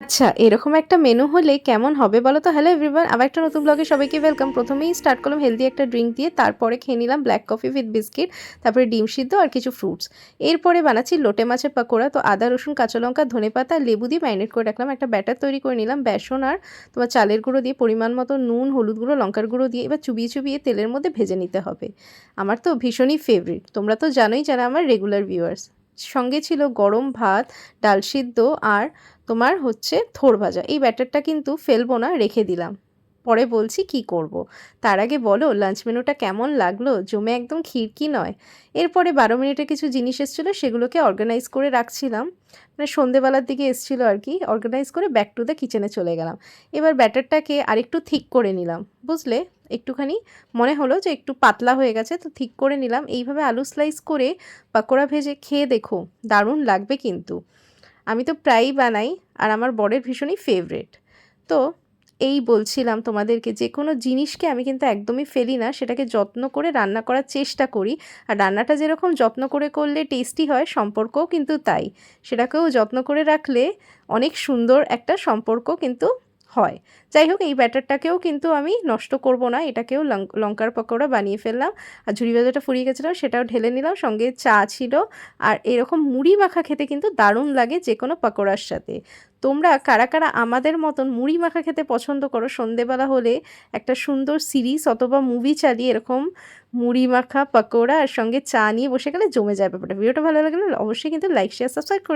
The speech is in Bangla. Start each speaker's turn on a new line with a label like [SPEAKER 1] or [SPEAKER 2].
[SPEAKER 1] আচ্ছা, এরকম একটা মেনু হলে কেমন হবে বলো তো? হ্যালো এভরিওয়ান, আবার একটা নতুন ব্লগে সবাইকে ওয়েলকাম। ১ম এই স্টার্ট করলাম হেলথি একটা ড্রিংক দিয়ে, তারপরে খেয়ে নিলাম ব্লাক কফি উইথ বিস্কিট, তারপরে ডিম সিদ্ধ আর কিছু ফ্রুটস। এরপরে বানাচ্ছি লোটে মাছের পাকোড়া। তো আদা, রসুন, কাঁচা লঙ্কা, ধনেপাতা আর লেবু দিয়ে ম্যারিনেট করে রাখলাম। একটা ব্যাটার তৈরি করে নিলাম বেসন আর তোমার চালের গুঁড়ো দিয়ে, পরিমাণ মতো নুন, হলুদ গুঁড়ো, লঙ্কার গুঁড়ো দিয়ে এবার চুবিয়ে চুবিয়ে তেলের মধ্যে ভেজে নিতে হবে। আমার তো ভীষণই ফেভারিট। তোমরা তো জানোই যারা আমার রেগুলার ভিউয়ার্স। সঙ্গে ছিল গরম ভাত, ডাল সিদ্ধ আর তোমার হচ্ছে থোড় ভাজা। এই ব্যাটারটা কিন্তু ফেলবো না, রেখে দিলাম। পরে বলছি কি করব। তার আগে বলো লাঞ্চ মেনুটা কেমন লাগলো? জমে একদম ক্ষীর কি নয়? এরপরে ১২ মিনিটের কিছু জিনিস এসেছিলো, সেগুলোকে অর্গানাইজ করে রাখছিলাম। মানে সন্ধেবেলার দিকে এসেছিলো আর কি। অর্গানাইজ করে ব্যাক টু দ্য কিচেনে চলে গেলাম। এবার ব্যাটারটাকে আরেকটু থিক করে নিলাম, বুঝলে? একটুখানি মনে হলো যে একটু পাতলা হয়ে গেছে, তো থিক করে নিলাম। এইভাবে আলু স্লাইস করে পাকোড়া ভেজে খেয়ে দেখো, দারুণ লাগবে কিন্তু। আমি তো প্রায়ই বানাই আর আমার বরের ভীষণই ফেভারিট। তো এই বলছিলাম তোমাদেরকে, যে কোনো জিনিসকে আমি কিন্তু একদমই ফেলি না, সেটাকে যত্ন করে রান্না করার চেষ্টা করি। আর রান্নাটা যেরকম যত্ন করে করলে টেস্টি হয়, সম্পর্কও কিন্তু তাই। সেটাকেও যত্ন করে রাখলে অনেক সুন্দর একটা সম্পর্ক কিন্তু হয়। যাই হোক, এই ব্যাটারটাকেও কিন্তু আমি নষ্ট করব না, এটাকেও লঙ্কার পকোড়া বানিয়ে ফেললাম। আর ঝুরি ভাজাটা ফুরিয়ে গেছিলো, সেটাও ঢেলে নিলাম। সঙ্গে চা ছিল। আর এরকম মুড়ি মাখা খেতে কিন্তু দারুণ লাগে যে কোনো পকোড়ার সাথে। তোমরা কারা কারা আমাদের মতন মুড়ি মাখা খেতে পছন্দ করো? সন্ধেবেলা হলে একটা সুন্দর সিরিজ অথবা মুভি চালিয়ে এরকম মুড়ি মাখা পকোড়া আর সঙ্গে চা নিয়ে বসে গেলে জমে যায় ব্যাপারটা। ভিডিওটা ভালো লাগলে অবশ্যই কিন্তু লাইক, শেয়ার, সাবস্ক্রাইব করে